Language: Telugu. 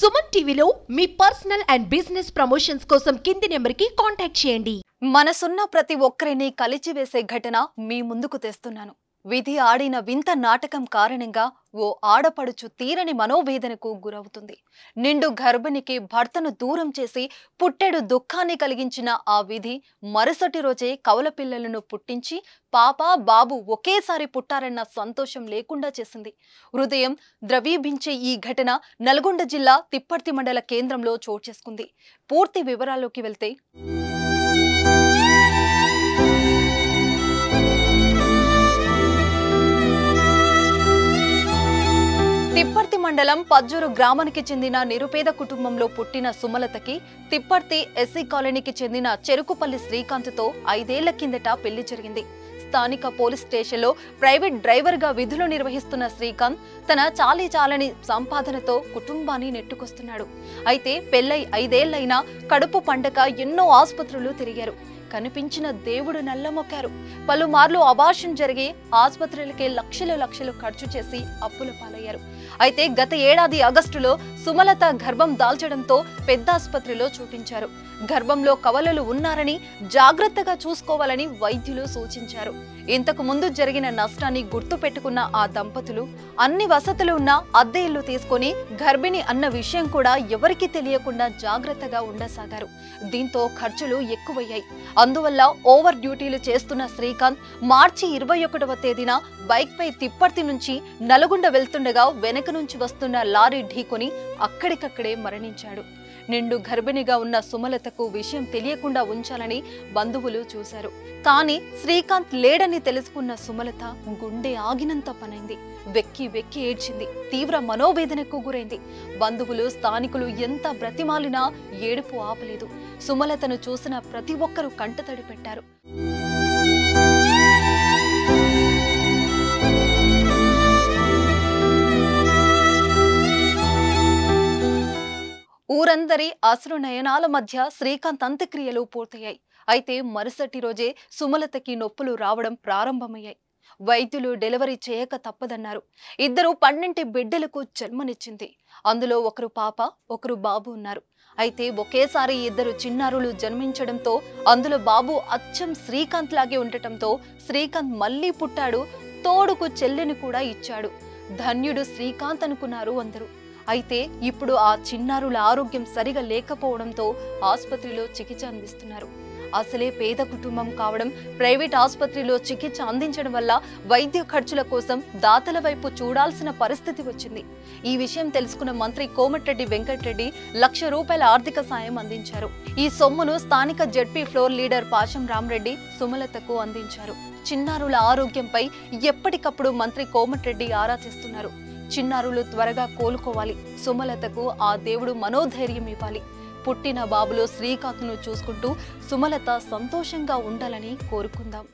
సుమన్ టీవీలో మీ పర్సనల్ అండ్ బిజినెస్ ప్రమోషన్స్ కోసం కింది నెంబర్కి కాంటాక్ట్ చేయండి. మనసున్న ప్రతి ఒక్కరిని కలిచివేసే ఘటన మీ ముందుకు తెస్తున్నాను. విధి ఆడిన వింత నాటకం కారణంగా ఓ ఆడపడుచు తీరని మనోవేదనకు గురవుతుంది. నిండు గర్భిణికి భర్తను దూరం చేసి పుట్టెడు దుఃఖాన్ని కలిగించిన ఆ విధి మరుసటి రోజే కవల పిల్లలను పుట్టించి పాప బాబు ఒకేసారి పుట్టారన్న సంతోషం లేకుండా చేసింది. హృదయం ద్రవీభించే ఈ ఘటన నల్గొండ జిల్లా తిప్పర్తి మండల కేంద్రంలో చోటు చేసుకుంది. పూర్తి వివరాల్లోకి వెళ్తే తిప్పర్తి మండలం పజ్జూరు గ్రామానికి చెందిన నిరుపేద కుటుంబంలో పుట్టిన సుమలతకి తిప్పర్తి ఎస్సీ కాలనీకి చెందిన చెరుకుపల్లి శ్రీకాంత్తో 5 ఏళ్ల కిందట పెళ్లి జరిగింది. స్థానిక పోలీస్ స్టేషన్లో ప్రైవేట్ డ్రైవర్గా విధులు నిర్వహిస్తున్న శ్రీకాంత్ తన చాలీచాలని సంపాదనతో కుటుంబాన్ని నెట్టుకొస్తున్నాడు. అయితే పెళ్లై 5 ఏళ్లైనా కడుపు పండగ ఎన్నో ఆసుపత్రులు తిరిగారు. కనిపించిన దేవుడు నల్లమొక్కారు. పలుమార్లు అబార్షన్ జరిగి ఆసుపత్రులకే లక్షలు ఖర్చు చేసి అప్పుల పాలయ్యారు. అయితే గత ఏడాది ఆగస్టులో సుమలత గర్భం దాల్చడంతో పెద్ద ఆసుపత్రిలో చూపించారు. గర్భంలో కవలలు ఉన్నారని జాగ్రత్తగా చూసుకోవాలని వైద్యులు సూచించారు. ఇంతకు ముందు జరిగిన నష్టాన్ని గుర్తు పెట్టుకున్న ఆ దంపతులు అన్ని వసతులు ఉన్న అద్దె ఇల్లు తీసుకొని గర్భిణి అన్న విషయం కూడా ఎవరికీ తెలియకుండా జాగ్రత్తగా ఉండసాగారు. దీంతో ఖర్చులు ఎక్కువయ్యాయి. అందువల్ల ఓవర్ డ్యూటీలు చేస్తున్న శ్రీకాంత్ మార్చి 21వ తేదీన బైక్ పై తిప్పర్తి నుంచి నల్గొండ వెళ్తుండగా వెనక నుంచి వస్తున్న లారీ ఢీకొని అక్కడికక్కడే మరణించాడు. నిండు గర్భిణిగా ఉన్న సుమలతకు విషయం తెలియకుండా ఉంచాలని బంధువులు చూశారు. కానీ శ్రీకాంత్ లేడని తెలుసుకున్న సుమలత గుండె ఆగినంత పనైంది. వెక్కి ఏడ్చింది. తీవ్ర మనోవేదనకు గురైంది. బంధువులు స్థానికులు ఎంత బ్రతిమాలినా ఏడుపు ఆపలేదు. సుమలతను చూసిన ప్రతి ఒక్కరూ కంటతడి పెట్టారు. ఊరందరి అశ్రు నయనాల మధ్య శ్రీకాంత్ అంత్యక్రియలు పూర్తయ్యాయి. అయితే మరుసటి రోజే సుమలతకి నొప్పులు రావడం ప్రారంభమయ్యాయి. వైద్యులు డెలివరీ చేయక తప్పదన్నారు. 2 12 బిడ్డలకు జన్మనిచ్చింది. అందులో ఒకరు పాప, ఒకరు బాబు ఉన్నారు. అయితే ఒకేసారి 2 చిన్నారులు జన్మించడంతో అందులో బాబు అచ్చం శ్రీకాంత్ లాగే ఉండటంతో శ్రీకాంత్ మళ్లీ పుట్టాడు. తోడుకు చెల్లెని కూడా ఇచ్చాడు. ధన్యుడు శ్రీకాంత్ అనుకున్నారు అందరూ. అయితే ఇప్పుడు ఆ చిన్నారుల ఆరోగ్యం సరిగా లేకపోవడంతో ఆసుపత్రిలో చికిత్స అందిస్తున్నారు. అసలే పేద కుటుంబం కావడం, ప్రైవేట్ ఆసుపత్రిలో చికిత్స అందించడం వల్ల వైద్య ఖర్చుల కోసం దాతల వైపు చూడాల్సిన పరిస్థితి వచ్చింది. ఈ విషయం తెలుసుకున్న మంత్రి కోమటిరెడ్డి వెంకటరెడ్డి ₹1,00,000 ఆర్థిక సాయం అందించారు. ఈ సొమ్మును స్థానిక జెడ్పీ ఫ్లోర్ లీడర్ పాశం రామరెడ్డి సుమలతకు అందించారు. చిన్నారుల ఆరోగ్యంపై ఎప్పటికప్పుడు మంత్రి కోమటిరెడ్డి ఆరా తీస్తున్నారు. చిన్నారులు త్వరగా కోలుకోవాలి. సుమలతకు ఆ దేవుడు మనోధైర్యం ఇవ్వాలి. పుట్టిన బాబులో శ్రీకాంత్ను చూసుకుంటూ సుమలత సంతోషంగా ఉండాలని కోరుకుందాం.